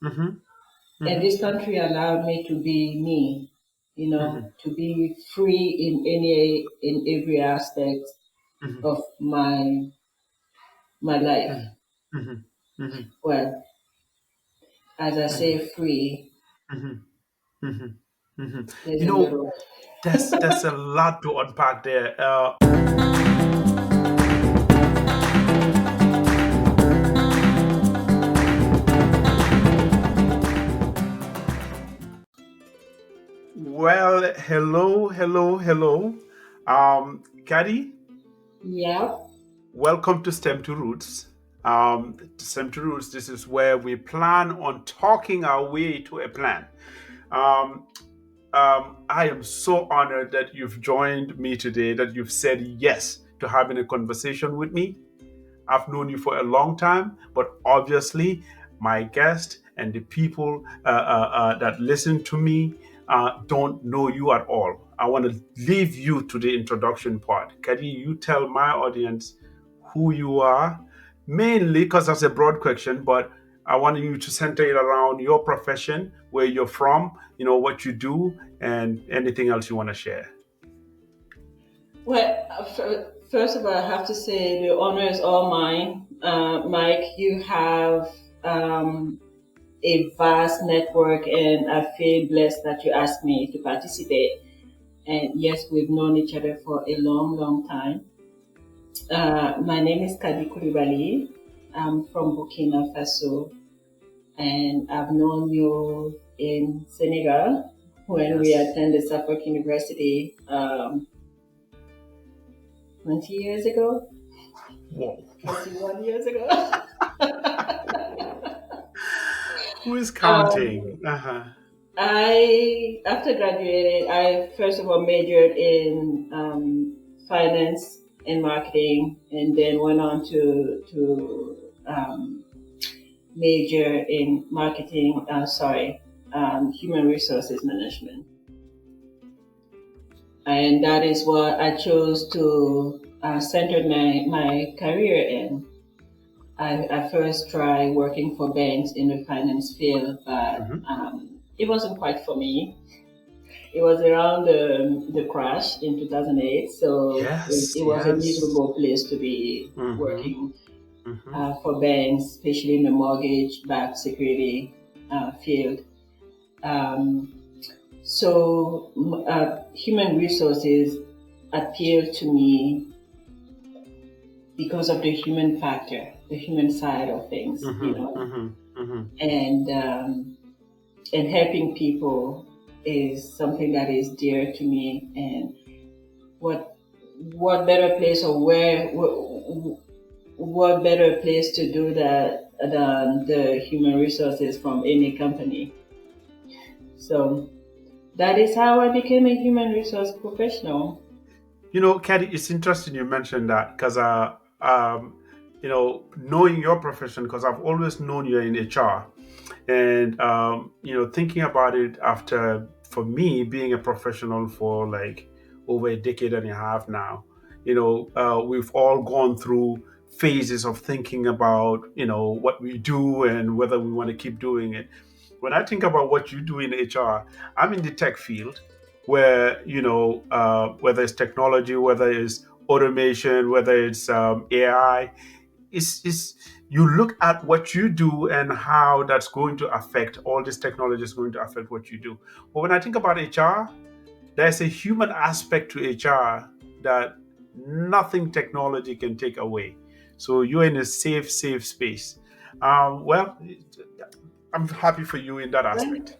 Mm-hmm. And Mm-hmm. this country allowed me to be me, Mm-hmm. to be free in every aspect Mm-hmm. of my life. Mm-hmm. Mm-hmm. Well, as I Mm-hmm. say, free. Mm-hmm. Mm-hmm. Mm-hmm. There's You a know, little. that's a lot to unpack there. Well, hello, hello, hello. Kady, Yeah. welcome to STEM2Roots. STEM2Roots, this is where we plan on talking our way to a plan. Um, I am so honored that you've joined me today, that you've said yes to having a conversation with me. I've known you for a long time, but obviously, my guest and the people that listen to me don't know you at all. I want to leave you to the introduction part. Can you tell my audience who you are? Mainly because that's a broad question, but I want you to center it around your profession, where you're from, what you do, and anything else you want to share. Well, first of all, I have to say the honor is all mine. Mike, you have a vast network, and I feel blessed that you asked me to participate. And yes, we've known each other for a long, long time. My name is Kady Coulibaly. I'm from Burkina Faso, and I've known you in Senegal when we Yes. attended Suffolk University 20 years ago, Whoa. 21 years ago. Who is um, counting? Uh-huh. after graduating, I first of all majored in finance and marketing, and then went on to major in marketing. Human resources management, and that is what I chose to center my career in. I first tried working for banks in the finance field, but Mhm. it wasn't quite for me. It was around the crash in 2008, so Yes, it was a yes. miserable place to be Mm-hmm. working Mm-hmm. for banks, especially in the mortgage-backed security field. Um, Human resources appeal to me because of the human factor, the human side of things, Mm-hmm. Mm-hmm. Mm-hmm. and helping people is something that is dear to me. And what what better place or what better place to do that than the human resources from any company? So that is how I became a human resource professional. Kady, it's interesting you mentioned that because, knowing your profession, because I've always known you're in HR, and thinking about it after, for me, being a professional for like over a decade and a half now, we've all gone through phases of thinking about what we do and whether we want to keep doing it. When I think about what you do in HR, I'm in the tech field where, whether it's technology, whether it's automation, whether it's AI, is you look at what you do and how that's going to affect, all this technology is going to affect what you do. But when I think about HR, there's a human aspect to HR that nothing technology can take away. So you're in a safe space. Well, I'm happy for you in that Well, aspect.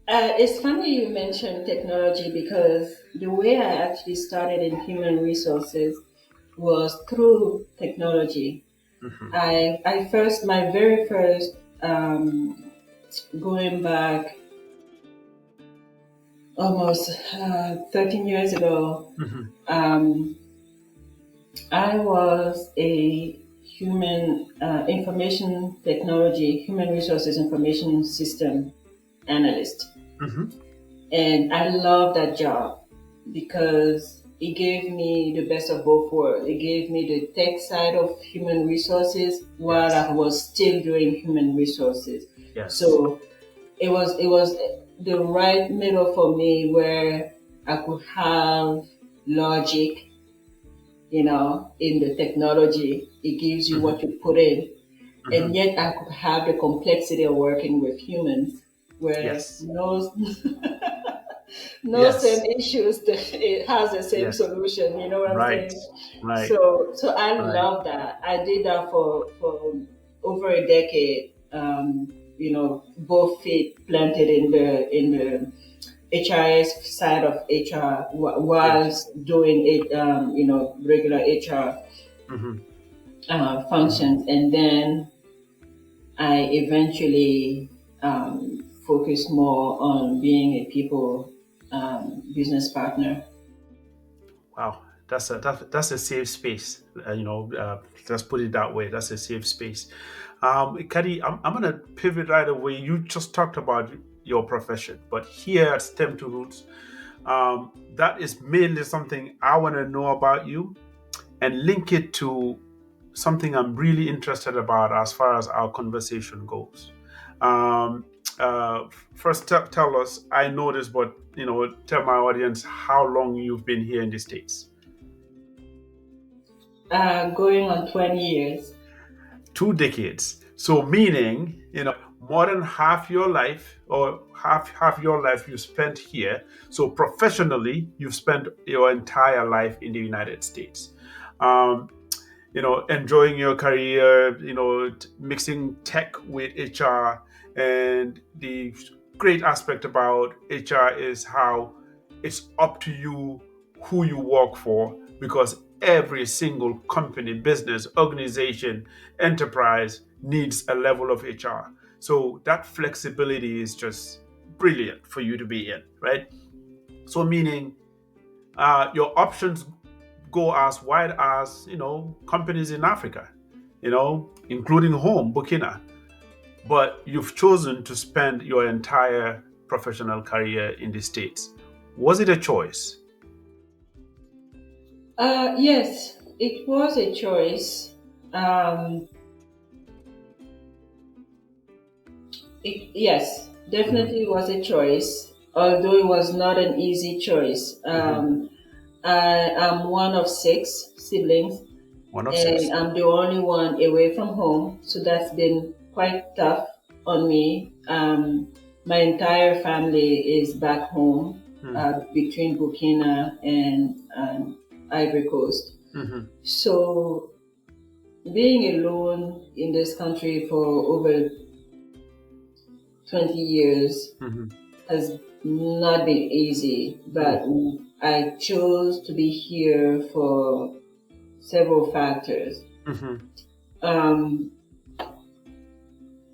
it's funny you mentioned technology because the way I actually started in human resources was through technology. Hmm. My very first, going back almost 13 years ago, Hmm. um, I was a human resources information system analyst. Hmm. And I love that job because it gave me the best of both worlds. It gave me the tech side of human resources while Yes. I was still doing human resources. Yes. So it was the right middle for me where I could have logic, in the technology. It gives you Hmm. what you put in, and Hmm. yet I could have the complexity of working with humans, where Yes. no same Yes. issues. It has the same Yes. solution. You know what I'm Right. saying? Right. So I Right. love that. I did that for over a decade. Both feet planted in the HRS side of HR Yes. whilst doing it, regular HR Hmm. Hmm. functions, and then I eventually focused more on being a people business partner. Wow, that's a safe space. Let's put it that way. That's a safe space. Kadi, I'm gonna pivot right away. You just talked about your profession, but here at STEM to Roots, that is mainly something I want to know about you and link it to something I'm really interested about as far as our conversation goes. Um, First, tell us. I know this, but tell my audience how long you've been here in the states. Going on 20 years. 2 decades. So meaning, more than half your life or half your life you spent here. So professionally, you've spent your entire life in the United States. Um, enjoying your career, mixing tech with HR. And the great aspect about HR is how it's up to you who you work for, because every single company, business, organization, enterprise needs a level of HR. So that flexibility is just brilliant for you to be in, right? So meaning your options go as wide as companies in Africa, including home Burkina. But you've chosen to spend your entire professional career in the States. Was it a choice? Yes, it was a choice. Um, yes, Hmm. definitely was a choice, although it was not an easy choice. Hmm. I am one of six siblings, One of and six. I'm the only one away from home, so that's been quite tough on me. My entire family is back home, between Burkina and Ivory Coast. Mm-hmm. So being alone in this country for over 20 years Hmm. has not been easy, Hmm. but I chose to be here for several factors. Hmm. Um,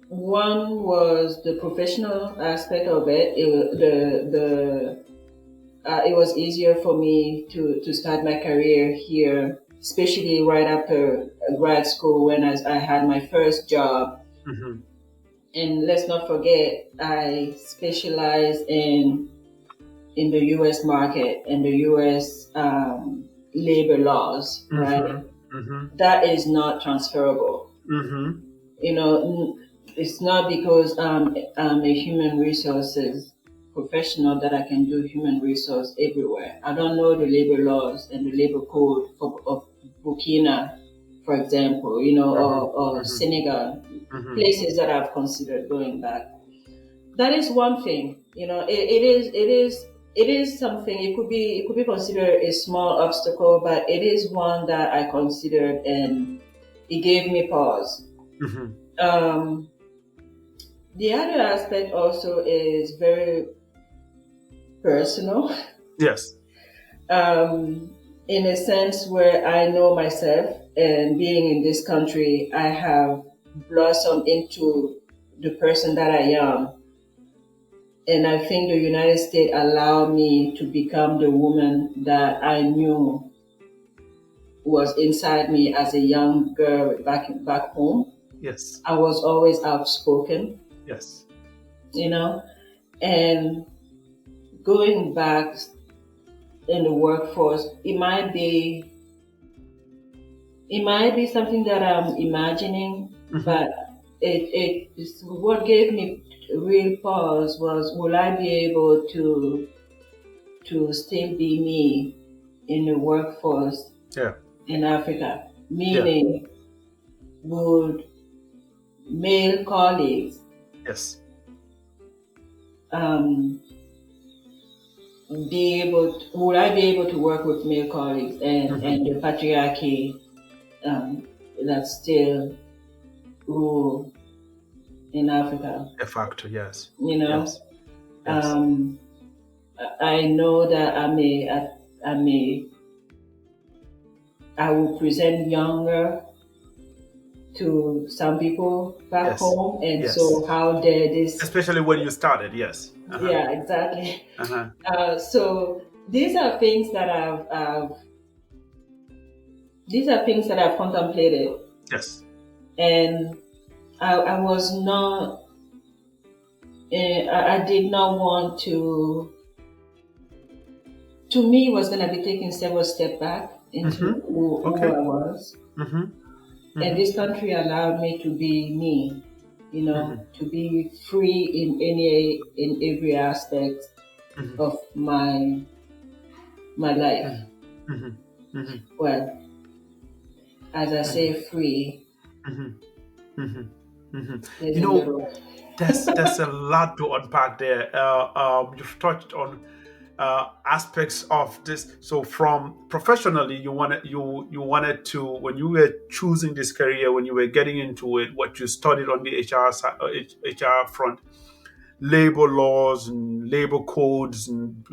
One was the professional aspect of it. It was easier for me to start my career here, especially right after grad school when I had my first job. Hmm. And let's not forget, I specialize in the U.S. market and the U.S. Labor laws, right? Hmm. Hmm. That is not transferable. Hmm. It's not because I'm a human resources professional that I can do human resource everywhere. I don't know the labor laws and the labor code of Burkina, for example, or Hmm. Senegal, Hmm. places that I've considered going back. That is one thing. It is something. It could be considered a small obstacle, but it is one that I considered, and it gave me pause. Hmm. Um, the other aspect also is very personal, Yes. in a sense where I know myself, and being in this country, I have blossomed into the person that I am. And I think the United States allowed me to become the woman that I knew was inside me as a young girl back home. Yes. I was always outspoken, Yes. you know, and going back in the workforce, it might be something that I'm imagining, Hmm. but it is what gave me real pause was, will I be able to still be me in the workforce Yeah. in Africa? Yeah. Meaning, would male colleagues Yes. um, would I be able to work with male colleagues, Hmm. and the patriarchy that still rule in Africa? A factor. Yes. You know, Yes. Yes. um, I know that I may, I will present younger to some people back Yes. home, and Yes. so how dare this? Especially when you started. Yes. Uh huh. Yeah, exactly. Uh huh. So these are things that these are things that I've contemplated, Yes. and I was not, I did not want to me, it was going to be taking several steps back into Mm-hmm. who Okay. I was. Mm-hmm. And Mm-hmm. this country allowed me to be me, Mm-hmm. to be free in every aspect Mm-hmm. of my life. Mm-hmm. Mm-hmm. Well, as I Mm-hmm. say, free, Mm-hmm. Mm-hmm. Mm-hmm. there's You a know, little. there's a lot to unpack there. You've touched on aspects of this. So, from professionally, you wanted to, when you were choosing this career, when you were getting into it, what you studied on the HR front, labor laws and labor codes, and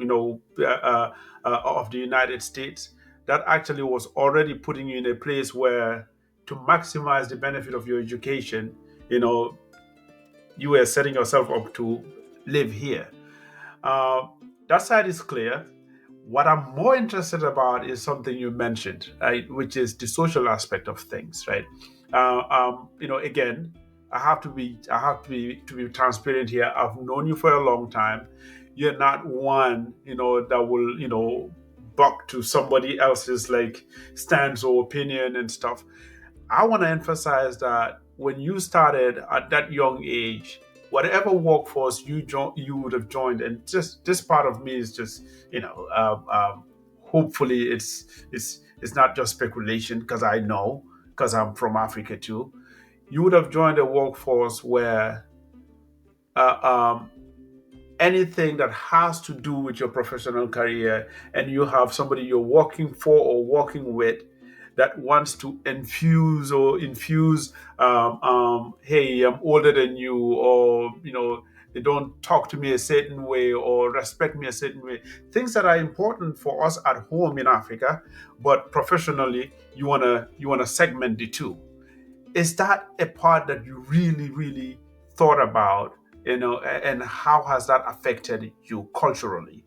of the United States. That actually was already putting you in a place where, to maximize the benefit of your education, you know, you were setting yourself up to live here. Uh, that side is clear. What I'm more interested about is something you mentioned, right, which is the social aspect of things, right? Again, I have to be transparent here. I've known you for a long time. You're not one, that will, buck to somebody else's like stance or opinion and stuff. I want to emphasize that when you started at that young age, whatever workforce you would have joined, and just this part of me is just, hopefully it's not just speculation, because I know, because I'm from Africa too. You would have joined a workforce where uh, um, anything that has to do with your professional career, and you have somebody you're working for or working with that wants to infuse, hey, I'm older than you, or they don't talk to me a certain way or respect me a certain way, things that are important for us at home in Africa, but professionally you want to segment the two. Is that a part that you really, really thought about, and how has that affected you culturally?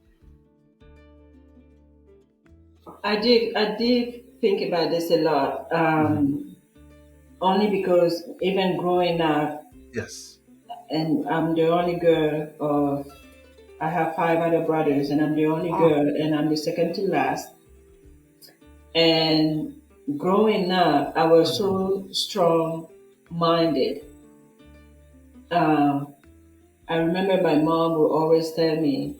I did think about this a lot, Hmm. only because even growing up, Yes. and I'm the only girl of, I have five other brothers, and I'm the only Oh. girl, and I'm the second to last. And growing up, I was Hmm. so strong minded. Um, I remember my mom would always tell me,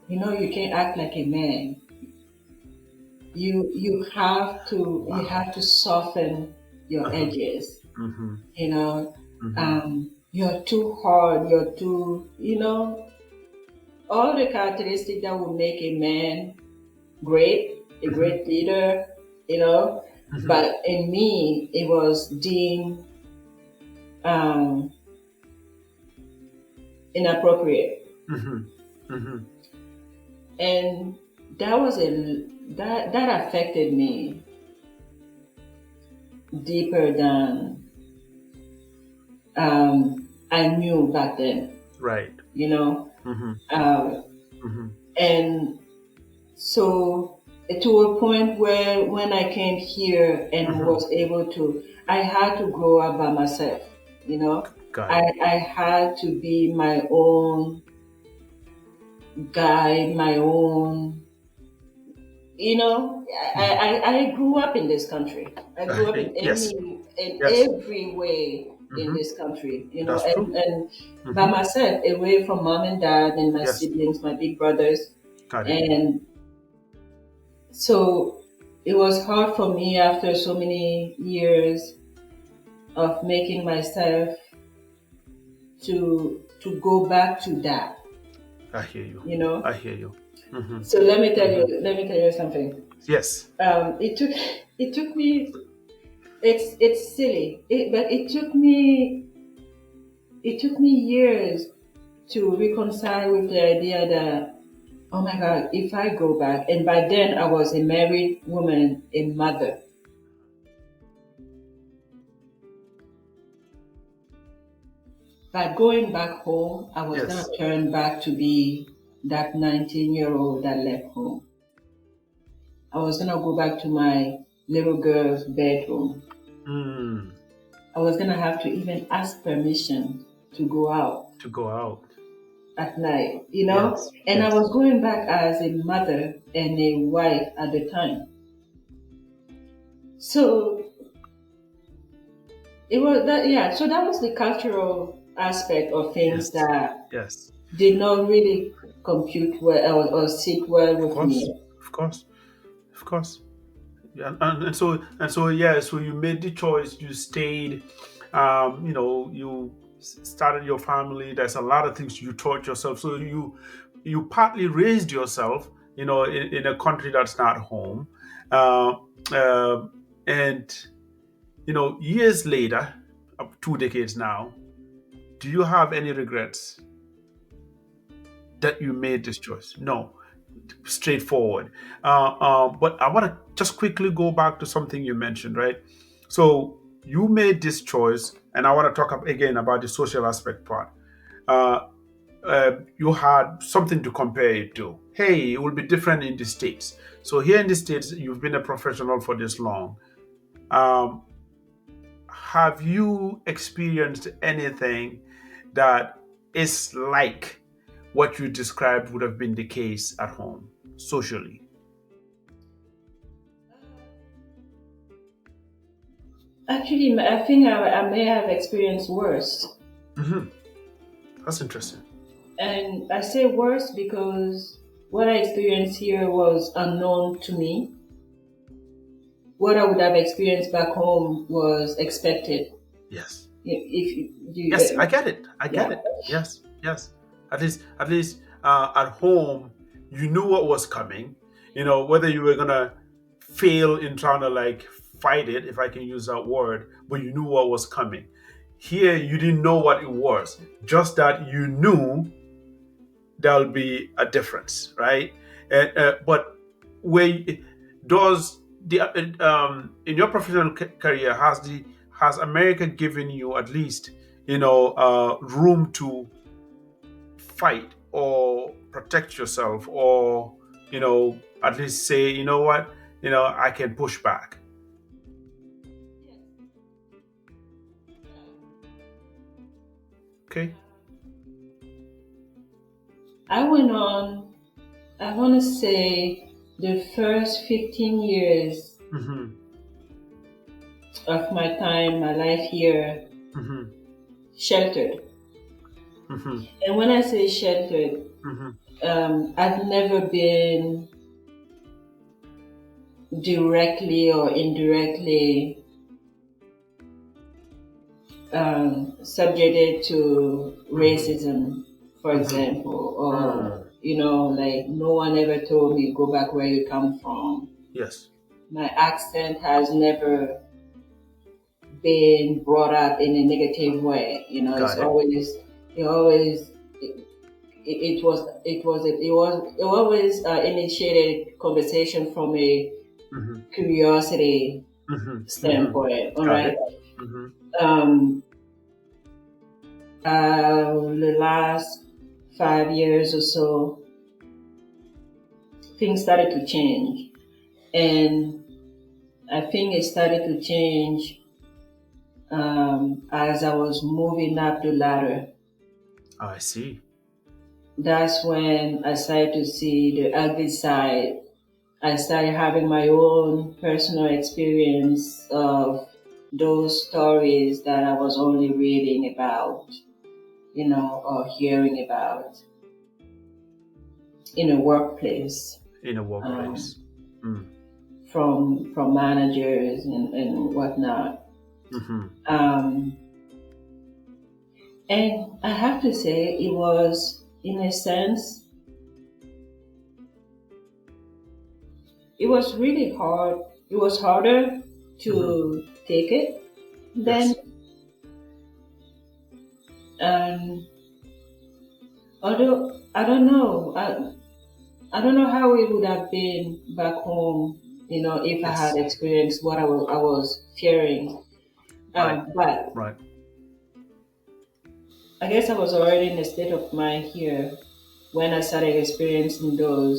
you can't act like a man. You Wow. have to soften your Uh-huh. edges. Hmm. You know, Hmm. you're too hard. You're too, all the characteristics that will make a man great, a Hmm. great leader. You know, Hmm. but in me, it was deemed um, inappropriate, Hmm. Hmm. and that affected me deeper than I knew back then. Right. You know, Hmm. uh, Hmm. and so to a point where when I came here and Hmm. was able to, I had to grow up by myself. You know, Got I it. I had to be my own guide, my own. Hmm. I grew up in this country. I grew up in Yes. in Yes. every way. in Hmm. this country, you know, That's true. and by Hmm. myself, away from mom and dad and my Yes, siblings, my big brothers. got it. And so it was hard for me after so many years of making myself to go back to that, I hear you. you know. I hear you. Hmm. So Hmm. let me tell you something. Yes. It took it took me. It's silly, but it took me years to reconcile with the idea that, oh my God, if I go back, and by then I was a married woman, a mother. By going back home, I was gonna Yes. turn back to be that 19-year-old that left home. I was gonna go back to my little girl's bedroom. Mm. I was gonna have to even ask permission to go out To go out. at night, you know? Yes. And I Yes. was going back as a mother and a wife at the time. So it was that, yeah, so that was the cultural aspect of things Yes. that Yes. did not really compute well or sit well Of with course. me. Of course. Of course. Yeah, and so yeah, so you made the choice, you stayed, you started your family. There's a lot of things you taught yourself, so you partly raised yourself, in a country that's not home. uh, uh, and years later, 2 decades now, do you have any regrets that you made this choice? No. Straightforward. But I want to just quickly go back to something you mentioned, right? So you made this choice, and I want to talk again about the social aspect part. Uh, you had something to compare it to. Hey, it will be different in the States. So here in the States, you've been a professional for this long. Um, have you experienced anything that is like what you described would have been the case at home socially? Actually, I think I may have experienced worse. Hmm. That's interesting. And I say worse because what I experienced here was unknown to me. What I would have experienced back home was expected. Yes. If Yes, I you, get it. I get yeah, it. Yes. Yes. At least, at home, you knew what was coming. Whether you were gonna fail in trying to like fight it, if I can use that word, but you knew what was coming. Here, you didn't know what it was. Just that you knew there'll be a difference, right? But where does the in your professional career, has America given you at least room to fight or protect yourself, or at least say, what, I can push back. Okay. I went on, I want to say the first 15 years Mm-hmm. of my time, my life here, Mm-hmm. sheltered. Mm-hmm. And when I say sheltered, Mm-hmm. I've never been directly or indirectly subjected to Mm-hmm. racism, for Mm-hmm. example, or, Mm. like no one ever told me go back where you come from. Yes. My accent has never been brought up in a negative way. It's Got it. always, it always, it always initiated conversation from a Mm-hmm. curiosity Mm-hmm. Mm-hmm. standpoint. All Got right. it. Mm-hmm. Um, the last 5 years or so, things started to change, and I think it started to change as I was moving up the ladder. I see. That's when I started to see the ugly side. I started having my own personal experience of those stories that I was only reading about, or hearing about in a workplace, in a um, workplace. Mm. from managers and whatnot. Mm-hmm. Um, and I have to say, it was, in a sense, it was really hard. It was harder Mm-hmm. to take it than, Yes. um, although I don't know how it would have been back home, if I had Yes. experienced what I was fearing. Right. But Right. I guess I was already in a state of mind here when I started experiencing those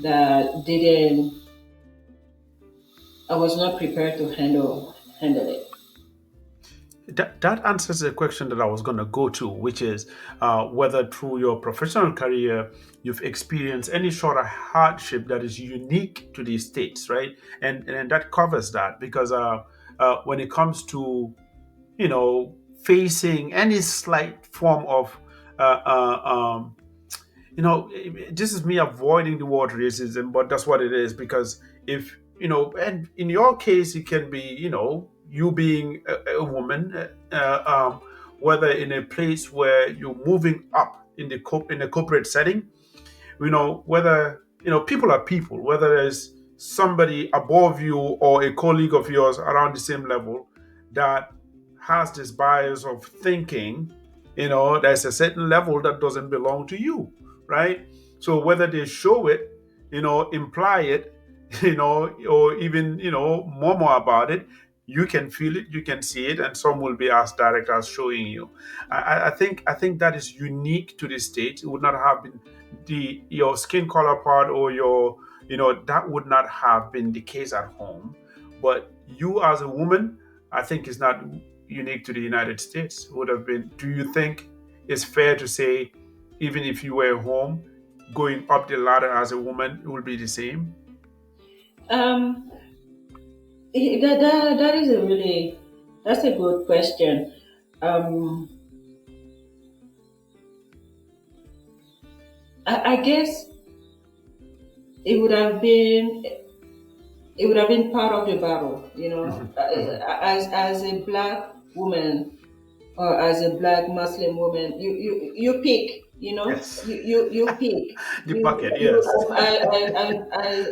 that didn't. I was not prepared to handle it. That answers the question that I was going to go to, which is whether through your professional career you've experienced any sort of hardship that is unique to these states, right? And that covers that because when it comes to facing any slight form of uh, uh, um, this is me avoiding the word racism, but that's what it is because if and in your case it can be you being a woman, whether in a place where you're moving up in in a corporate setting, whether people are people, whether there's somebody above you or a colleague of yours around the same level that has this bias of thinking, there's a certain level that doesn't belong to you, right? So whether they show it, imply it, or even murmur about it, you can feel it, you can see it, and some will be as direct as showing you. I think that is unique to the state. It would not have been the your skin color part, or that would not have been the case at home. But you as a woman, I think is not unique to the United States. Would have been. Do you think it's fair to say, even if you were home, going up the ladder as a woman, it will be the same? Um, that is a really, that's a good question. Um, I guess it would have been it would have been part of the battle, Hmm. Hmm. as a black woman or as a black Muslim woman, you pick, Yes. you pick. The bucket, yes.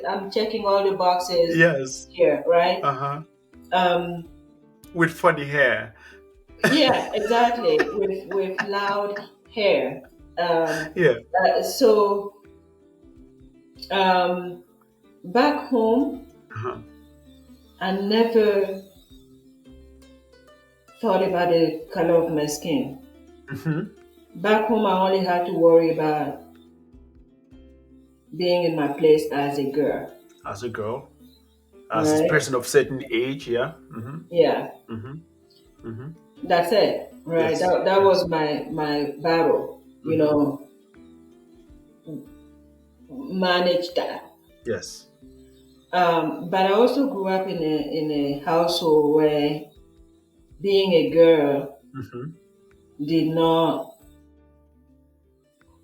I'm checking all the boxes Yes. here, right? Uh-huh. Um, With funny hair. yeah, exactly. With loud hair. Um, Yeah. so um, back home, Uh-huh. I never thought about the color of my skin. Hmm. Back home, I only had to worry about being in my place as a girl, As a girl, as a right? person of certain age, yeah. Mm-hmm. Yeah, Mm-hmm. Mm-hmm. that's it, right? Yes. That Yes. was my battle, Mm-hmm. manage that. Yes. But I also grew up in a household where being a girl Mm-hmm. did not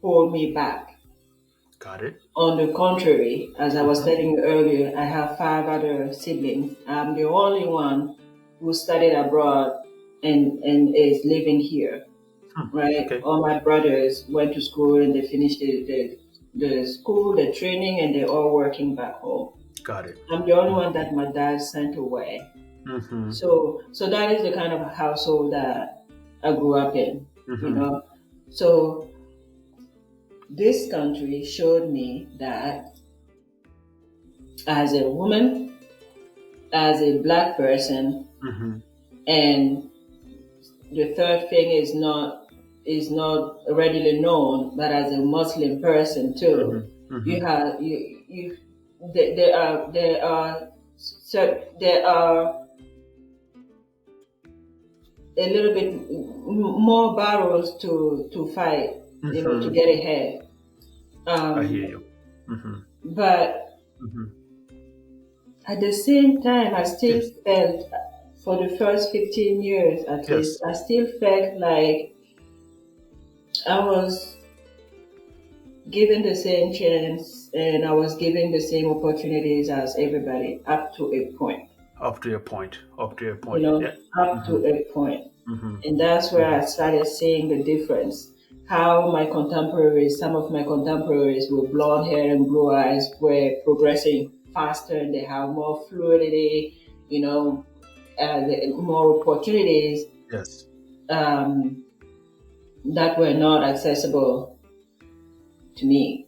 hold me back. Got it. On the contrary, as I was Mm-hmm. telling you earlier, I have five other siblings. I'm the only one who studied abroad and is living here, Hmm. right? Okay. All my brothers went to school and they finished the school, the training, and they're all working back home. Got it. I'm the only one Mm-hmm. that my dad sent away. Mm-hmm. So that is the kind of household that I grew up in, you Mm-hmm. know. So this country showed me that as a woman, as a black person, Mm-hmm. and the third thing is not readily known, but as a Muslim person too, Mm-hmm. Mm-hmm. you have you there are a little bit more battles to fight, to Mm-hmm. get ahead. I hear Um, you. Mm-hmm. but Mm-hmm. at the same time, I still Yes. felt for the first 15 years at least, Yes. I still felt like I was given the same chance and I was given the same opportunities as everybody up to a point, Up to a point. Up to a you point. know, Yeah. up to Mm-hmm. a point. Mm-hmm. And that's where Mm-hmm. I started seeing the difference. How my contemporaries, some of my contemporaries with blonde hair and blue eyes, were progressing faster and they have more fluidity, you know, more opportunities Yes. um, that were not accessible to me.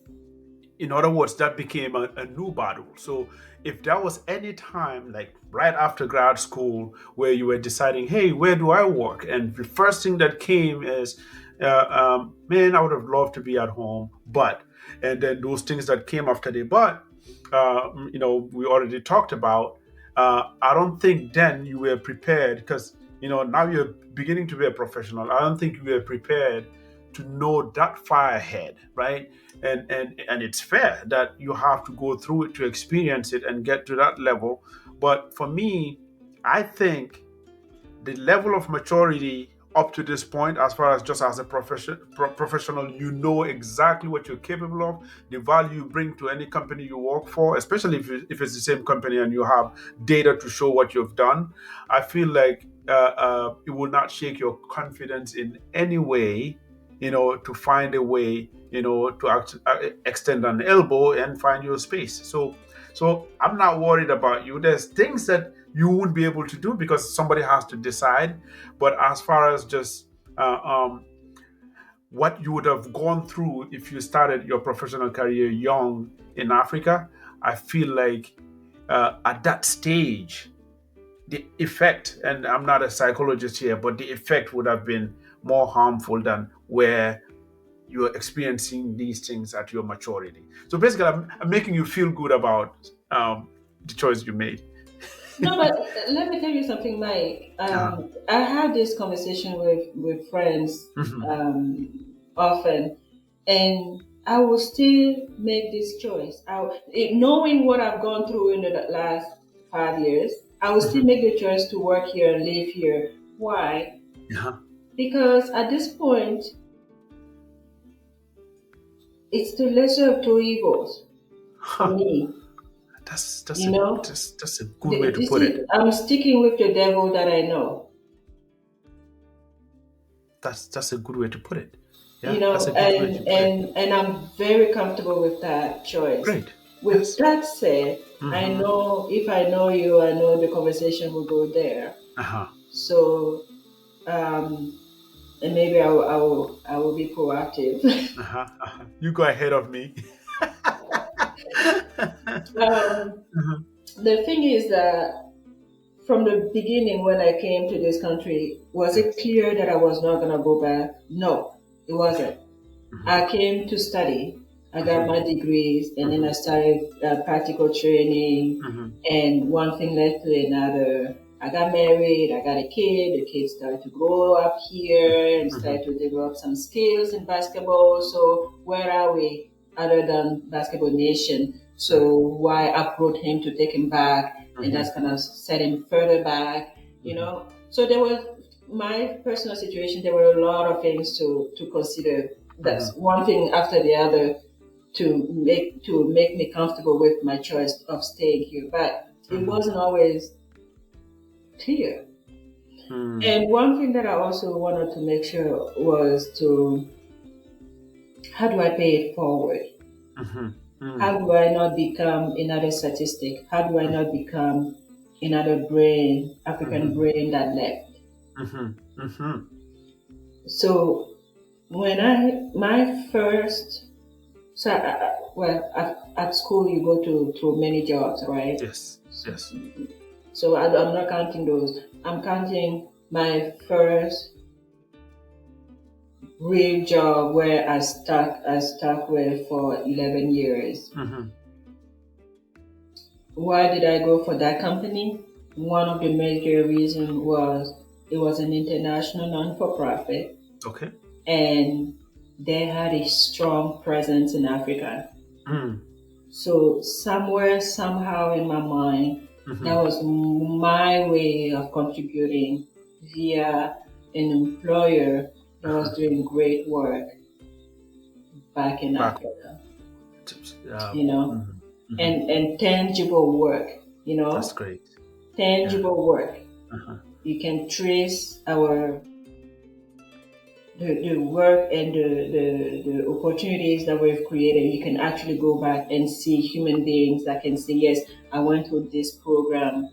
In other words, that became a new battle. So if there was any time, like right after grad school, where you were deciding, hey, where do I work? And the first thing that came is, man, I would have loved to be at home, but, and then those things that came after the but, we already talked about. I don't think then you were prepared because, now you're beginning to be a professional. I don't think you were prepared to know that far ahead, right? And it's fair that you have to go through it to experience it and get to that level. But for me, I think the level of maturity up to this point, as far as just as a professional, you know exactly what you're capable of, the value you bring to any company you work for, especially if it's the same company and you have data to show what you've done. I feel like it will not shake your confidence in any way, to find a way, to extend an elbow and find your space. So I'm not worried about you. There's things that you won't be able to do because somebody has to decide. But as far as just uh, um, what you would have gone through if you started your professional career young in Africa, I feel like at that stage, the effect, and I'm not a psychologist here, but the effect would have been more harmful than where you're experiencing these things at your maturity. So basically, I'm making you feel good about the choice you made. No, but let me tell you something, Mike. Uh-huh. I have this conversation with friends Mhm. often, and I will still make this choice. Knowing what I've gone through in the last 5 years, I will still Mhm. make the choice to work here and live here. Why? Uh-huh. Because at this point, it's the lesser of two evils for Huh. me. That's that's You a know, that's a good way to this put it. is I'm sticking with the devil that I know. That's a good way to put it. You Yeah, that's know, a good way to put it. and I'm very comfortable with that choice. Great. With Yes. that said, I Mm-hmm. know if I know you, I know the conversation will go there. Uh-huh. So, um, and maybe I will be proactive. Uh-huh. Uh-huh. You go ahead of me. um, Mhm. the thing is that from the beginning, when I came to this country, was it Yes. clear that I was not going to go back? No, it Okay. wasn't. Mm-hmm. I came to study. I got Mm-hmm. my degrees, and then Mm-hmm. I started practical training, Mm-hmm. and one thing led to another. I got married. I got a kid. The kid started to grow up here and Mm-hmm. started to develop some skills in basketball. So where are we other than basketball nation? Right. So why uproot him to take him back, and Mm-hmm. that's kind of set him further back, you Mm-hmm. know? So there was my personal situation. There were a lot of things to consider. Mm-hmm. That's one thing after the other to make me comfortable with my choice of staying here. But it Mm-hmm. wasn't always clear. Mm-hmm. And one thing that I also wanted to make sure was to how do I pay it forward? Mm-hmm. How do I not become another statistic? How do I not become another brain, African Mm-hmm. brain that left? Mm-hmm. Mm-hmm. So when my first so well at school you go to many jobs, right? Yes. Yes. So I'm not counting those. I'm counting my first real job where I stuck with for 11 years. Mm-hmm. Why did I go for that company? One of the major reasons was it was an international non-for-profit Okay. and they had a strong presence in Africa. Mm. So somewhere, somehow in my mind, That Hmm. was my way of contributing via an employer that was Uh-huh. doing great work back in Back. Africa, Yeah. you know, Hmm. Hmm. and tangible work, you That's know, great. Yeah. tangible work. Uh-huh. You can trace the work and the opportunities that we've created. You can actually go back and see human beings that can say, yes, I went through this program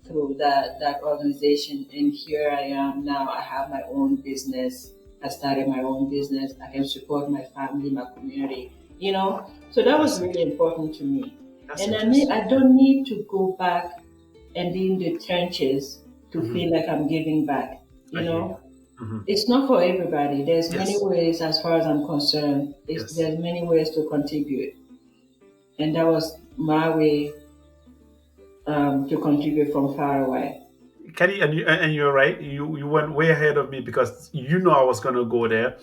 through that organization, and here I am now. I have my own business. I started my own business. I can support my family, my community, you know. So that was That's really interesting. important to me. That's And interesting. I Yeah. don't need to go back and be in the trenches to Hmm. feel like I'm giving back, I you hear you. know. Hmm. It's not for everybody. There's many Yes. ways, as far as I'm concerned. Yes. There's many ways to contribute, and that was my way to contribute from far away. Kenny, and you're right. You went way ahead of me because you know I was going to go there.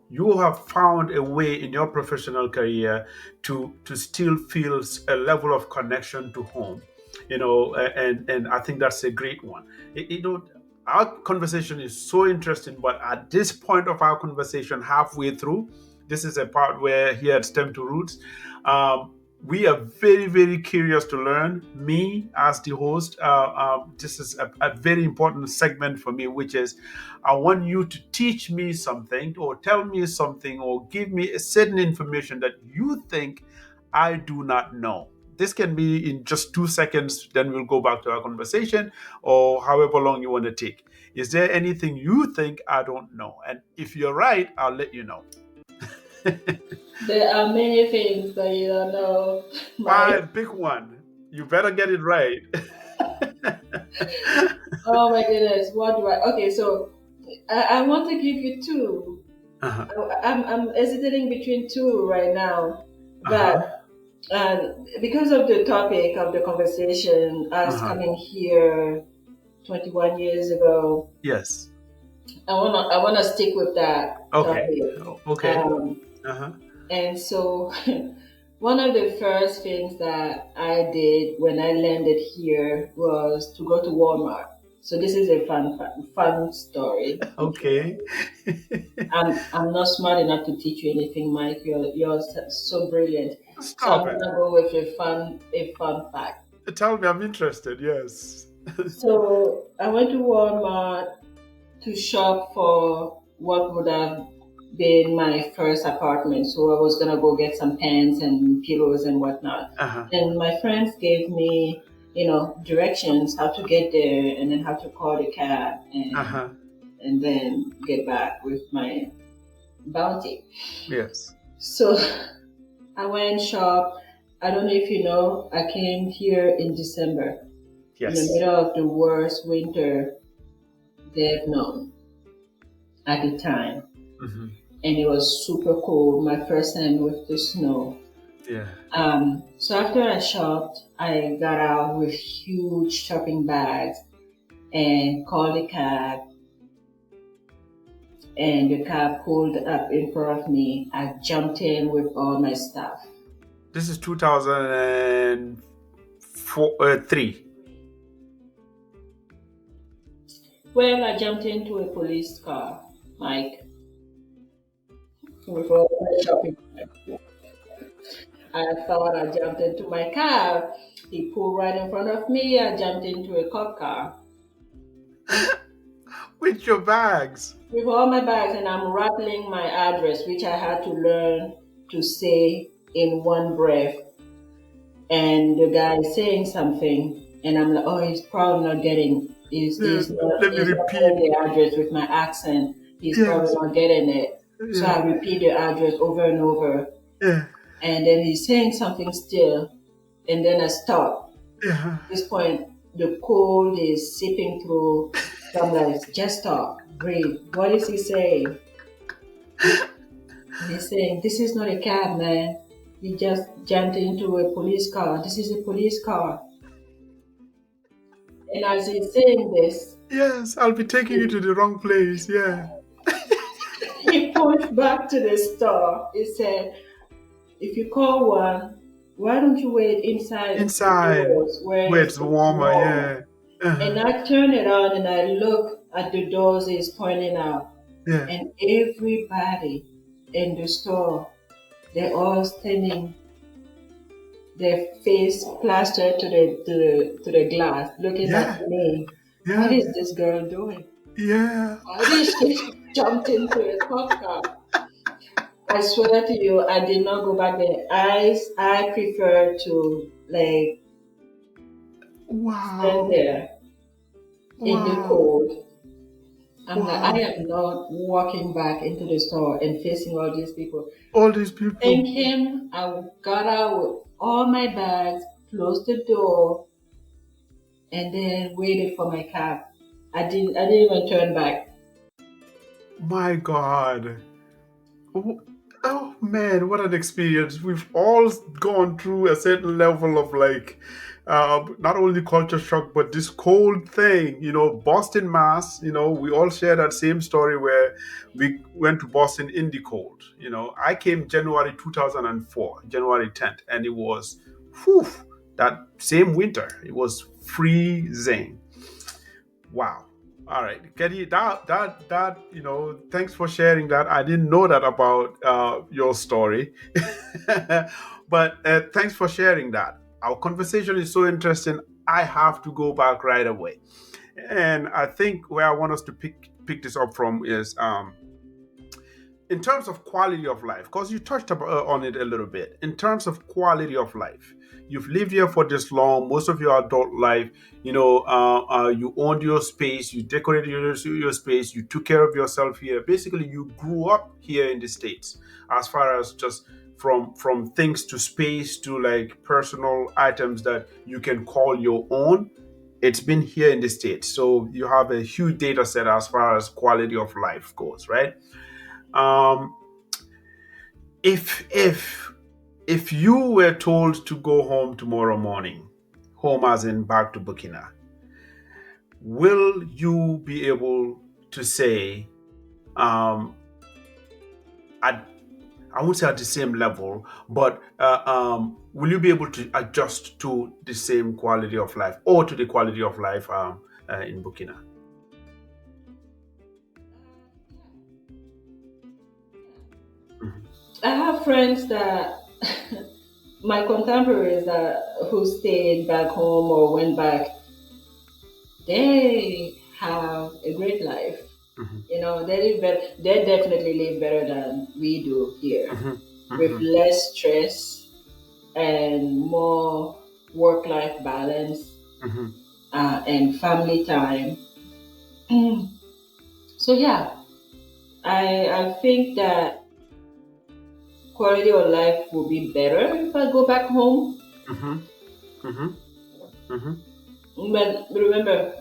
You have found a way in your professional career to still feel a level of connection to home. And I think that's a great one. Our conversation is so interesting, but at this point of our conversation, halfway through, this is a part where here at STEM to Roots. We are very, very curious to learn. Me, as the host, this is a very important segment for me, which is I want you to teach me something, or tell me something, or give me a certain information that you think I do not know. This can be in just 2 seconds, then we'll go back to our conversation, or however long you want to take. Is there anything you think I don't know? And if you're right, I'll let you know. There are many things that you don't know, Mike. Fine, pick one. You better get it right. Oh my goodness, what do I? Okay, so I want to give you two. Uh-huh. I'm hesitating between two right now, Uh-huh. but because of the topic of the conversation, us Uh-huh. coming here 21 years ago, Yes. I wanna stick with that Okay. topic. Okay. Um, Uh-huh. and so, one of the first things that I did when I landed here was to go to Walmart. So this is a fun story. Okay, Okay. I'm not smart enough to teach you anything, Mike. You're so brilliant. So I'm Stop it. gonna go with a fun fact. Tell me, I'm interested. Yes. So I went to Walmart to shop for what would have been my first apartment. So I was gonna go get some pants and pillows and whatnot. Uh-huh. And my friends gave me, directions how to get there and then how to call the cab Uh-huh. and then get back with my bounty. Yes. So I went shop. I don't know if you know, I came here in December, in the Yes. middle of the worst winter they've known at the time. Hmm. And it was super cold, my first time with the snow. Yeah. So after I shopped, I got out with huge shopping bags and called a cab, and the cab pulled up in front of me. I jumped in with all my stuff. This is 2004, 3. Well, I jumped into a police car, Mike, with all my shopping bags. I thought I jumped into my cab. He pulled right in front of me. I jumped into a cop car With your bags. with all my bags, and I'm rattling my address, which I had to learn to say in one breath. And the guy is saying something, and I'm like, oh, he's probably not getting. He's, Yes. he's not Let me he's not repeat. getting the address with my accent. He's probably Yes. not getting it. So Yeah. I repeat the address over and over, Yeah. and then he's saying something still, and then I stop. Yeah. At this point, the cold is seeping through. So I'm like, just stop, breathe. What is he saying? He's saying, this is not a cab, man. He just jumped into a police car. This is a police car. And as he's saying this, Yes. I'll be taking you to the wrong place. Yeah. he pushed back to the store. He said, if you call one, why don't you wait inside the Inside, doors where where it's it's warmer, warm? yeah. Uh-huh. And I turn it on and I look at the doors it's pointing out, Yeah. and everybody in the store, they're all standing, their face plastered to the glass, looking Yeah. at me. What Yeah. is this girl doing? Yeah. How did she jumped into a cop car? I swear to you, I did not go back there. I prefer to like stand Wow. there in the Wow. cold. I'm like, I Wow. am not walking back into the store and facing all these people. All these people. Thank him. I got out with all my bags, closed the door, and then waited for my cab. I didn't even turn back. My God. Oh, oh, man, what an experience. We've all gone through a certain level of like not only culture shock, but this cold thing, Boston, Mass, we all share that same story where we went to Boston in the cold. I came January 2004, January 10th, and it was, whew, that same winter. It was freezing. Wow. All right, Kady, thanks for sharing that. I didn't know that about your story, but thanks for sharing that. Our conversation is so interesting. I have to go back right away, and I think where I want us to pick this up from is in terms of quality of life, because you touched on it a little bit. In terms of quality of life, you've lived here for this long, most of your adult life. You owned your space, you decorated your space, you took care of yourself here. Basically, you grew up here in the States, as far as just from things to space to like personal items that you can call your own. It's been here in the States, so you have a huge data set as far as quality of life goes, right? um, if you were told to go home tomorrow morning, home as in back to Burkina, will you be able to say, um, at, I won't say at the same level, but will you be able to adjust to the same quality of life or to the quality of life in Burkina? Mhm. I have friends that my contemporaries that who stayed back home or went back, they have a great life. Mhm. They live better. They definitely live better than we do here, Mhm. with Mhm. less stress and more work-life balance Mhm. and family time. So yeah, I think that quality of life will be better if I go back home. Mhm. Mhm. Mhm. But remember,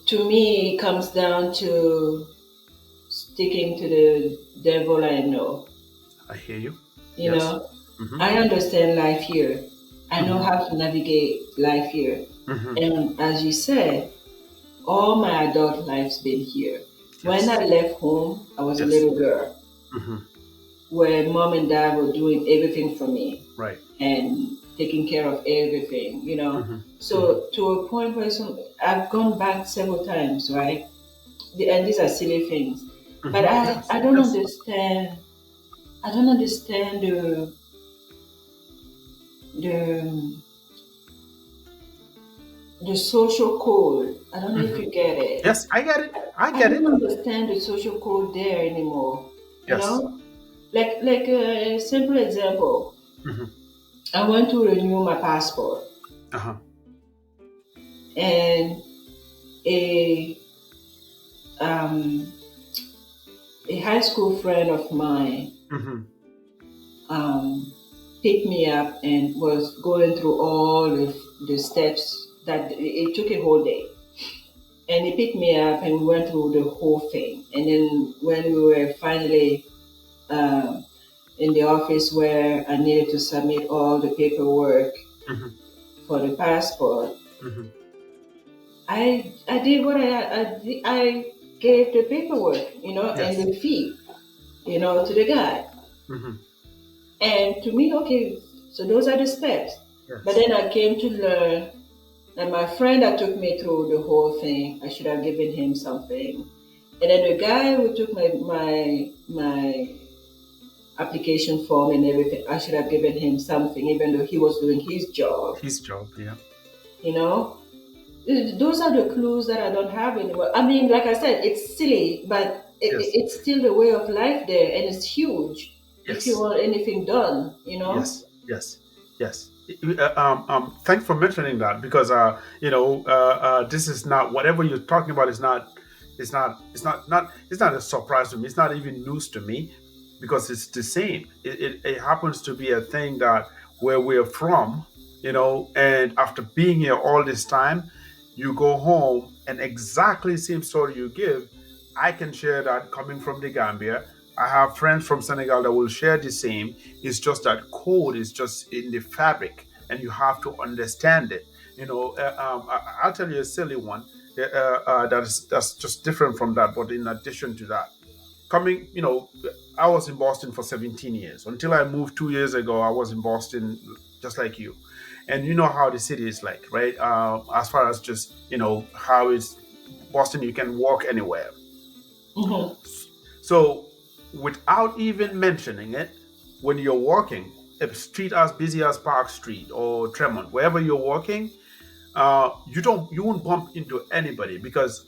to me, it comes down to sticking to the devil I know. I hear you. You Yes. know, Mhm. I understand life here. I know Mhm. how to navigate life here. Mhm. And as you said, all my adult life's been here. When Yes. I left home, I was a Yes. little girl Mhm. where mom and dad were doing everything for me Right. and taking care of everything. Mhm. Mhm. So to a point where I've gone back several times, right? And these are silly things. But Mhm. I, Yes. I don't Yes. understand. I don't understand the the social code. I don't know if Mhm. you get it. Yes. I get it. I I get don't it. understand the social code there anymore. You Yes. know, like a simple example. Mhm. I went to renew my passport, Uh huh. and a um, a high school friend of mine Mhm. um, picked me up and was going through all the steps that it took a whole day. And he picked me up and we went through the whole thing. And then when we were finally um, in the office where I needed to submit all the paperwork Mhm. for the passport, Mhm. I did what I gave the paperwork, and Yes. the fee, to the guy. Mhm. And to me, okay, so those are the steps. But Yes. then I came to learn that my friend that took me through the whole thing, I should have given him something. And then the guy who took my application form and everything, I should have given him something, even though he was doing his job. His job. Yeah. You know, those are the clues that I don't have anymore. I mean, like I said, it's silly, but Yes. it's still the way of life there, and it's huge if you Yes. want anything done. You know. Yes. Yes. Yes. Thanks for mentioning that because this is not whatever you're talking about is not it's not a surprise to me. It's not even news to me because it's the same. It happens to be a thing that where we're from, and after being here all this time, you go home and exactly the same story you give. I can share that coming from the Gambia. I have friends from Senegal that will share the same. It's just that code is just in the fabric, and you have to understand it. I'll tell you a silly one that's just different from that. But in addition to that, coming, I was in Boston for 17 years until I moved 2 years ago. I was in Boston, just like you, and you know how the city is like, right? As far as just how it's Boston, you can walk anywhere. Hmm. So, without even mentioning it, when you're walking, a street as busy as Park Street or Tremont, wherever you're walking, you won't bump into anybody because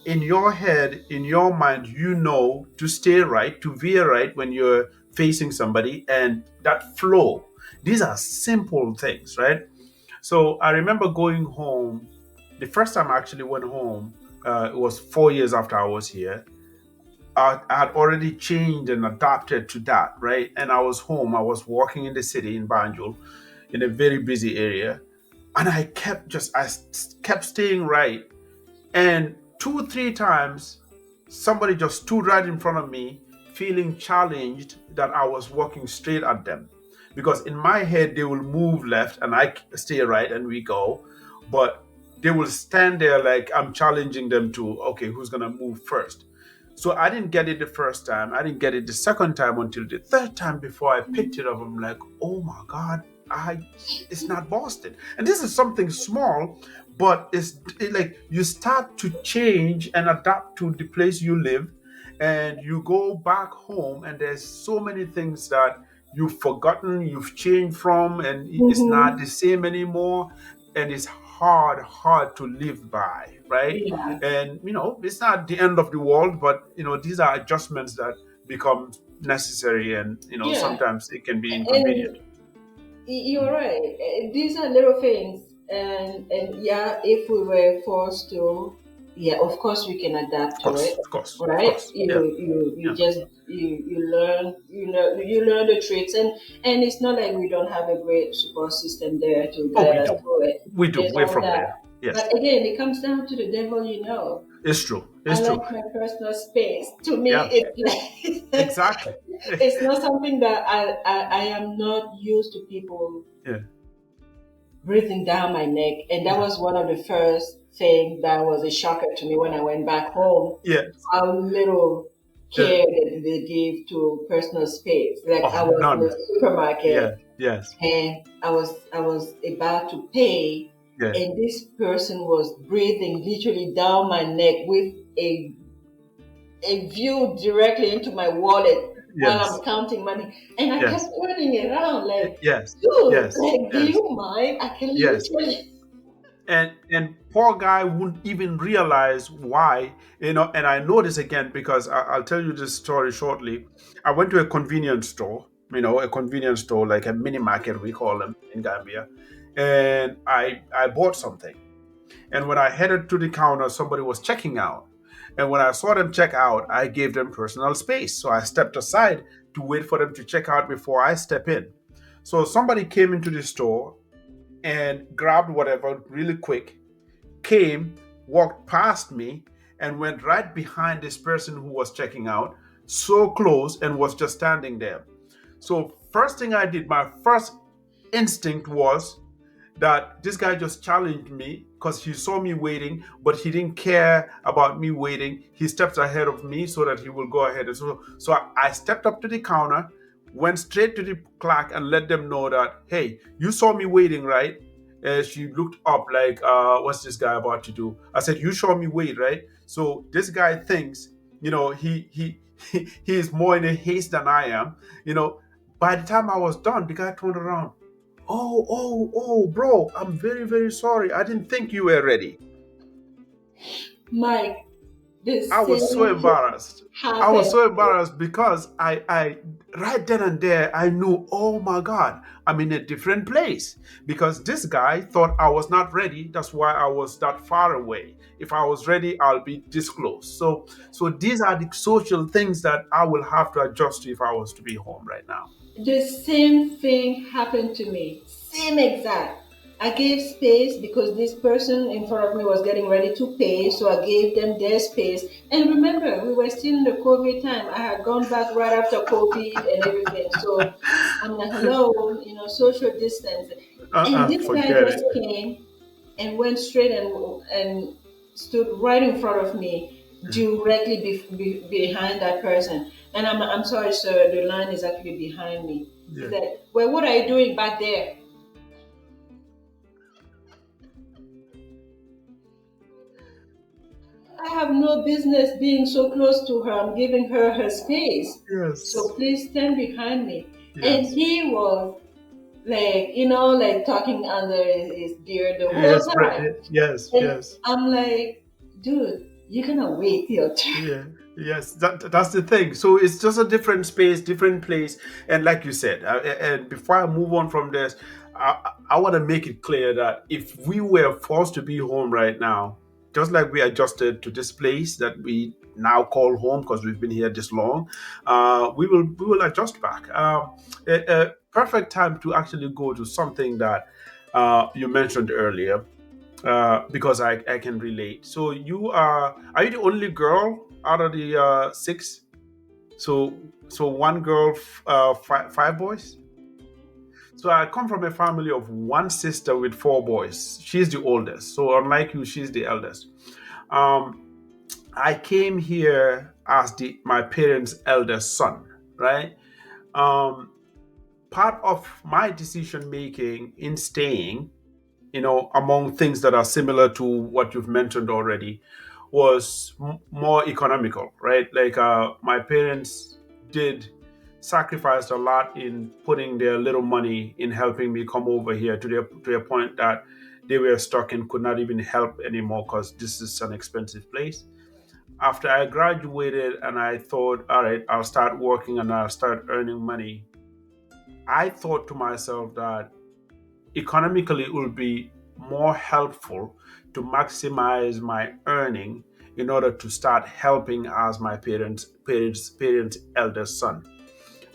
in your head, in your mind, you know to stay right, to veer right when you're facing somebody, and that flow. These are simple things, right? So I remember going home. The first time I actually went home, it was 4 years after I was here. I had already changed and adapted to that, right? And I was home. I was walking in the city in Banjul, in a very busy area, and I kept staying right. And 2 3 times, somebody just stood right in front of me, feeling challenged that I was walking straight at them, because in my head they will move left and I stay right and we go, but they will stand there like I'm challenging them to, okay, who's gonna move first. So I didn't get it the first time. I didn't get it the second time until the third time before I picked it up. I'm like, oh my God, it's not Boston. And this is something small, but like you start to change and adapt to the place you live, and you go back home, and there's so many things that you've forgotten, you've changed from, and it's not Hmm. the same anymore. And it's hard to live by, right? Yeah. And it's not the end of the world, but these are adjustments that become necessary, and Yeah. sometimes it can be inconvenient. And you're right. These are little things, and yeah, if we were forced to, yeah, of course we can adapt Of to it, course, of course, of right? course. You Yeah, you you yeah. just you learn the tricks, and it's not like we don't have a great support system there to Oh, guide we us do. through it. We do. There's We're all from there. that, Yes. but again, it comes down to the devil, you know. It's true. I It's true. like my personal space. To me, Yeah, it's like exactly. it's not something that I am not used to people Yeah, breathing down my neck. And that yeah, was one of the first things that was a shocker to me when I went back home. yeah, How little yeah. care that they give to personal space. Like I Oh, was in none. a supermarket Yeah, yes, and I was about to pay, yeah, and this person was breathing literally down my neck with a view directly into my wallet while I'm yes, counting money. And I kept yes, turning around like, yes, dude, yes, like, do yes, you mind? I can yes. literally. And poor guy wouldn't even realize why. And I know this again because I'll tell you this story shortly. I went to a convenience store, a convenience store like a mini market, we call them in Gambia, and I bought something. And when I headed to the counter, somebody was checking out. And when I saw them check out, I gave them personal space. So I stepped aside to wait for them to check out before I step in. So somebody came into the store and grabbed whatever really quick, came, walked past me, and went right behind this person who was checking out, so close, and was just standing there. So, first thing I did, my first instinct was that this guy just challenged me because he saw me waiting, but he didn't care about me waiting. He stepped ahead of me so that he will go ahead. So I stepped up to the counter, went straight to the clerk and let them know that, hey, you saw me waiting, right? She looked up like, what's this guy about to do? I said, you saw me wait, right? So this guy thinks, he is more in a haste than I am. You know, by the time I was done, the guy turned around. Oh, bro, I'm very, very sorry. I didn't think you were ready. Mike, the I was so same thing embarrassed. I was happened. so embarrassed because I right then and there I knew, oh my God, I'm in a different place because this guy thought I was not ready. That's why I was that far away. If I was ready, I'll be this close. So these are the social things that I will have to adjust to if I was to be home right now. The same thing happened to me. Same exact. I gave space because this person in front of me was getting ready to pay, so I gave them their space. And remember, we were still in the COVID time. I had gone back right after COVID and everything. So I'm like, hello, social distance. And this guy Forget just it. came and went straight and stood right in front of me, directly behind that person. And I'm sorry, sir, the line is actually behind me. He Yeah. said, well, what are you doing back there? I have no business being so close to her. I'm giving her her space. So Yes. please stand behind me. And Yes. he was like, like talking under his beard the whole Yes. time. Yes. And Yes. I'm like, dude, you're gonna wait your turn. Yeah, yes, that's the thing. So it's just a different space, different place, and like you said, and before I move on from this, I want to make it clear that if we were forced to be home right now, just like we adjusted to this place that we now call home because we've been here this long, we will adjust back. A perfect time to actually go to something that you mentioned earlier because I can relate. So are you the only girl out of the six? So one girl, five boys. So I come from a family of one sister with four boys. She's the oldest. So unlike you, she's the eldest. Um, I came here as the my parents' eldest son, right? Um, Part of my decision making in staying, among things that are similar to what you've mentioned already, was more economical, right? Like my parents did sacrifice a lot in putting their little money in helping me come over here to a point that they were stuck and could not even help anymore because this is an expensive place. After I graduated and I thought, all right, I'll start working and I'll start earning money, I thought to myself that economically it will be more helpful to maximize my earning in order to start helping as my parents eldest son,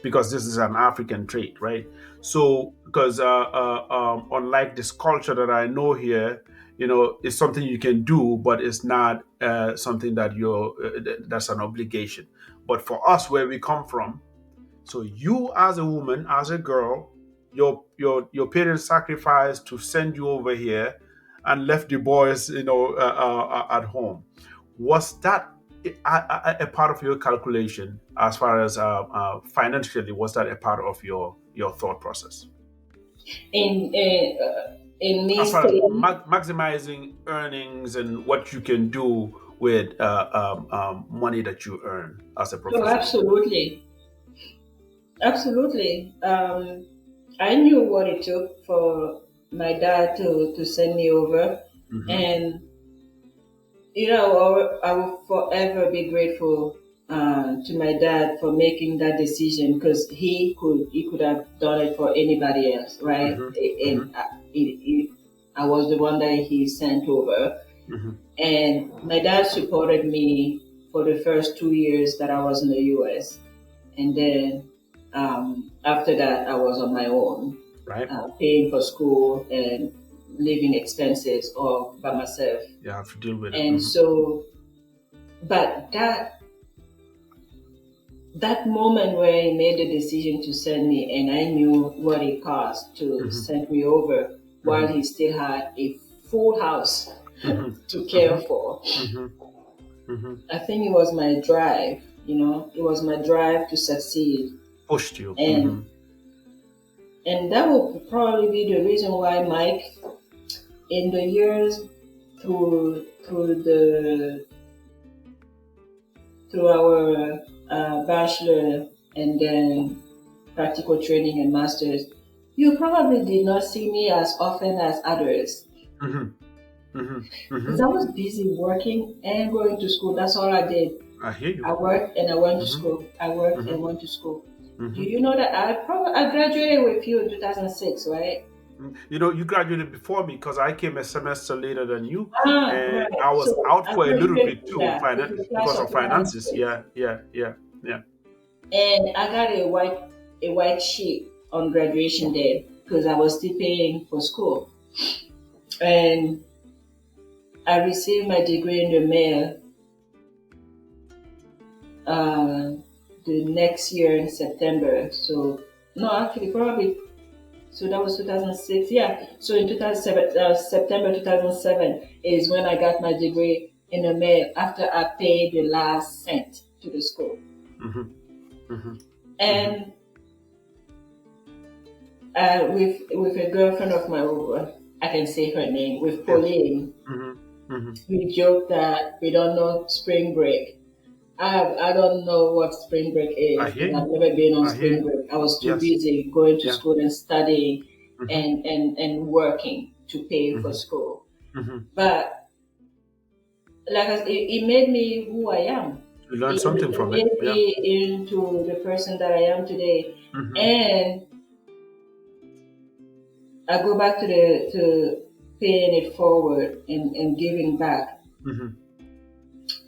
because this is an African trait, right? So because unlike this culture that I know here, it's something you can do, but it's not something that that's an obligation. But for us where we come from, so you as a woman, as a girl, your parents sacrificed to send you over here and left the boys, at home. Was that a part of your calculation as far as financially? Was that a part of your thought process In me as far as staying. maximizing earnings and what you can do with money that you earn as a Oh, professional? absolutely, absolutely. I knew what it took for my dad to send me over, Hmm. and I will forever be grateful to my dad for making that decision because he could have done it for anybody else, right? Hmm. And Hmm. I was the one that he sent over, Hmm. and my dad supported me for the first 2 years that I was in the U.S. And then after that, I was on my own, Right. paying for school and living expenses all by myself. You have to deal with it. And so, but that moment where he made the decision to send me, and I knew what it cost to Hmm. send me over while Hmm. he still had a full house Hmm. to care Hmm. for. Hmm. Hmm. I think it was my drive, it was my drive to succeed. Pushed you. and that will probably be the reason why Mike, in the years through through our bachelor and then practical training and masters, you probably did not see me as often as others Hmm. Hmm. because Hmm. I was busy working and going to school. That's all I did. I hear you. I worked and I went to Hmm. school. I worked Hmm. and went to school. Do Hmm. you know that I graduated with you in 2006, right? You know, you graduated before me because I came a semester later than you, Ah, and right. I was So out I for a little graduated, bit too, yeah, with the class because of of finances. 2006, Yeah, yeah, yeah, yeah. and I got a white sheet on graduation day because I was still paying for school, and I received my degree in the mail uh, the next year in September. So no, actually, probably. So that was 2006. Yeah. So in 2007, September 2007 is when I got my degree in the mail after I paid the last cent to the school. Hmm. Hmm. Hmm. And with a girlfriend of my own, I can say her name, with Yeah. Pauline, Hmm. Hmm. we joke that we don't know spring break. I don't know what spring break I is hear because you. I've never been on I hear spring you. break. I was too Yes. busy going to Yeah. school and studying Hmm. and working to pay for Hmm. school. Hmm. But like it made me who I am. You learned something It from it. made Yeah. me into the person that I am today. Hmm. And I go back to the to paying it forward and giving back. Hmm.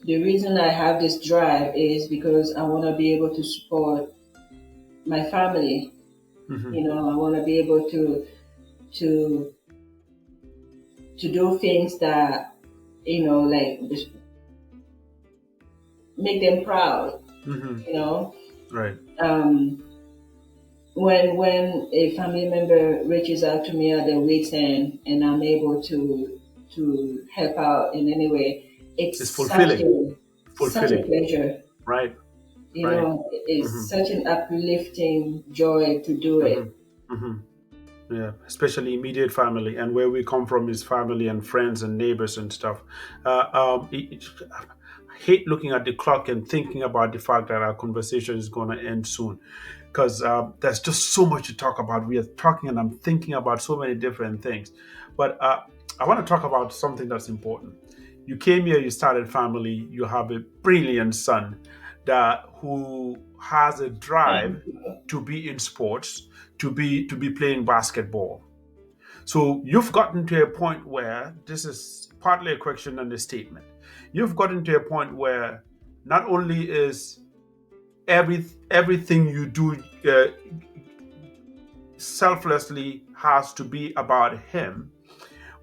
The reason I have this drive is because I want to be able to support my family. Hmm. You know, I want to be able to to do things that like just make them proud. Hmm. You know, Right. um, when a family member reaches out to me at their week's end and I'm able to help out in any way, it's It's fulfilling. such a Fulfilling. pleasure. Right. You Right. know, it's Hmm. such an uplifting joy to do Hmm. it. Hmm. Yeah, especially immediate family, and where we come from is family and friends and neighbors and stuff. I hate looking at the clock and thinking about the fact that our conversation is going to end soon, because there's just so much to talk about. We are talking, and I'm thinking about so many different things. But I want to talk about something that's important. You came here, you started family, you have a brilliant son that who has a drive to be in sports, to be playing basketball. So you've gotten to a point where this is partly a question and a statement. You've gotten to a point where not only is everything you do selflessly has to be about him,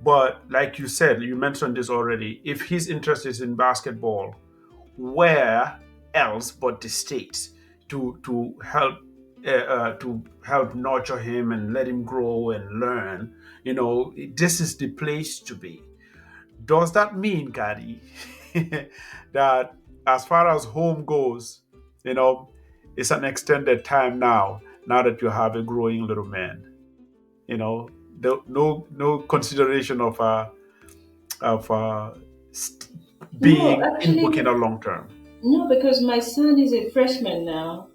but like you said, you mentioned this already. If he's interested in basketball, where else but the states to help nurture him and let him grow and learn. This is the place to be. Does that mean, Kady, that as far as home goes, you know it's an extended time now that you have a growing little man? No consideration of st- No, being in actually, Burkina long term. no, because my son is a freshman now,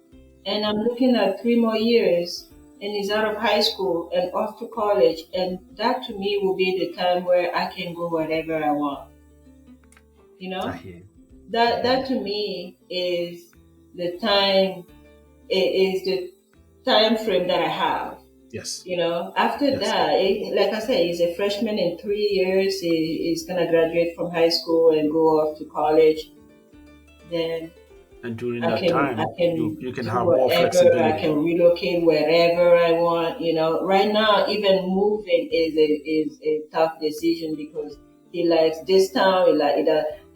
and I'm looking at 3 more years, and he's out of high school and off to college, and that to me will be the time where I can go wherever I want. You I know, hear you. I that hear that you. to me is the time. It is the time frame that I have. Yes. After Yes. that, like I said, he's a freshman in 3 years. He's gonna graduate from high school and go off to college. Then And during I that can I time, you can you can do have more whatever. I flexibility. can relocate wherever I want. Right now even moving is a tough decision because he likes this town.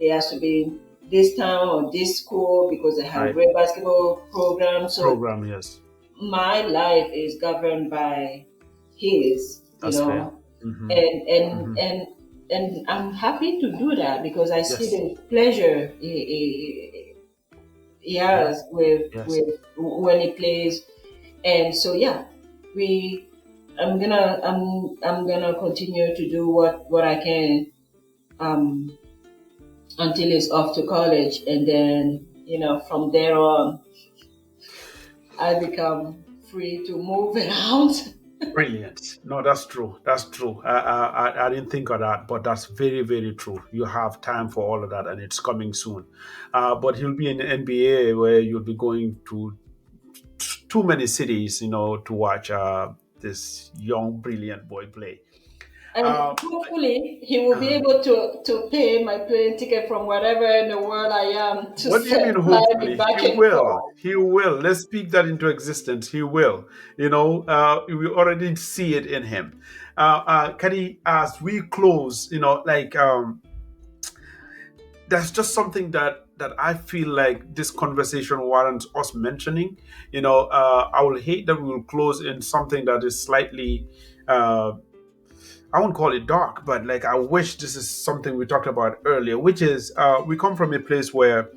It has to be this town or this school because they have a Right. great basketball program. So Program. Yes. my life is governed by his. That's fair. Mm-hmm. And and Mm-hmm. and and I'm happy to do that because I see Yes. the pleasure he Yeah. has with Yes. with when he plays. And so yeah, we I'm gonna continue to do what I can um, until he's off to college, and then from there on I become free to move around. Brilliant. No, that's true. That's true. I didn't think of that, but that's very, very true. You have time for all of that, and it's coming soon. But he'll be in the NBA where you'll be going to too many cities, to watch this young, brilliant boy play. And Uh, hopefully he will be uh, able to pay my plane ticket from wherever in the world I am to what do you mean, fly me hopefully? He back and will. forth. He will. Let's speak that into existence. He will. We already see it in him. Kady, as we close, that's just something that I feel like this conversation warrants us mentioning. I will hate that we will close in something that is slightly, I won't call it dark, but like I wish this is something we talked about earlier, which is we come from a place where,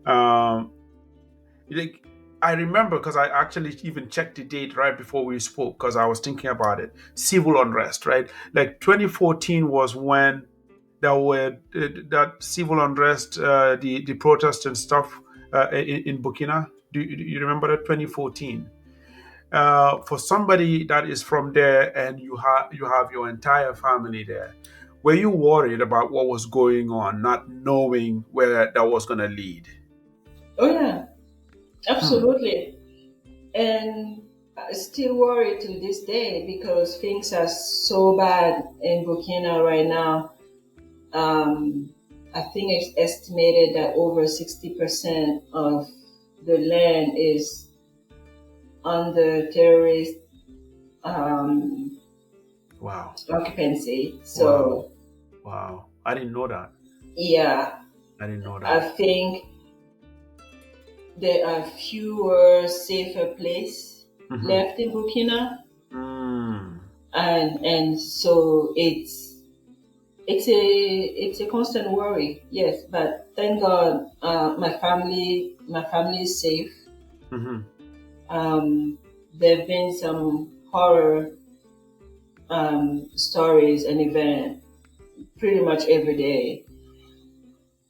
um, like, I remember because I actually even checked the date right before we spoke because I was thinking about it. Civil unrest, right? Like 2014 was when there were that civil unrest, the protests and stuff in Burkina. Do you remember that 2014? For somebody that is from there and you have your entire family there, were you worried about what was going on, not knowing where that was going to lead? Oh yeah, Hmm. absolutely. And I still worry to this day because things are so bad in Burkina right now. Um, I think it's estimated that over 60% of the land is under terrorist um, Wow. occupancy. Wow. So Wow. I didn't know that. yeah, I didn't know I that. think there are fewer safer places Mm-hmm. left in Burkina, Mm. and so it's a constant worry. Yes, but thank God, my family is safe. Mm-hmm. There have been some horror stories and events pretty much every day.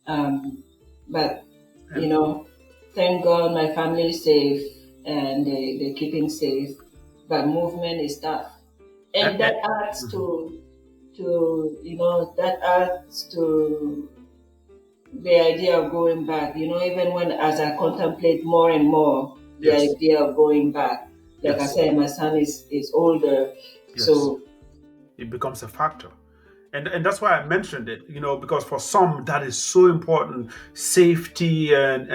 Um, but you And, know, thank God my family is safe and they're keeping safe. But movement is tough, and and that adds mhm. to the idea of going back. Even when as I contemplate more and more the Yes. idea of going back. Like I Yes. said, my son is older, Yes. so It becomes a factor. And that's why I mentioned it, because for some that is so important, safety and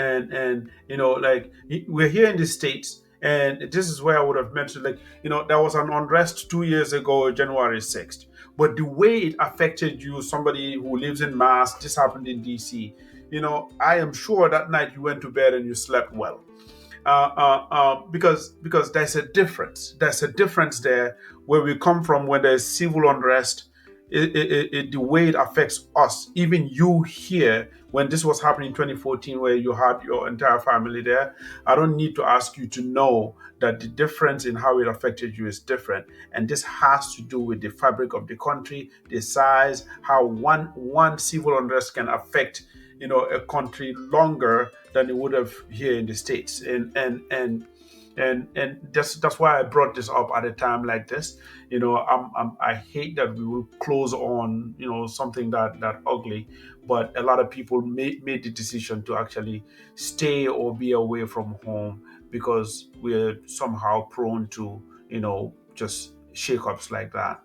like we're here in the States, and this is where I would have mentioned, like, there was an unrest 2 years ago, January 6th. But the way it affected you, somebody who lives in Mass, this happened in DC, I am sure that night you went to bed and you slept well. Because there's a difference. There's a difference there where we come from when there's civil unrest. The way it affects us, even you here, when this was happening in 2014, where you had your entire family there, I don't need to ask you to know that the difference in how it affected you is different. And this has to do with the fabric of the country, the size, how one civil unrest can affect a country longer than it would have here in the States. And that's why I brought this up at a time like this. I hate that we will close on something that ugly, but a lot of people made the decision to actually stay or be away from home because we're somehow prone to just shakeups like that.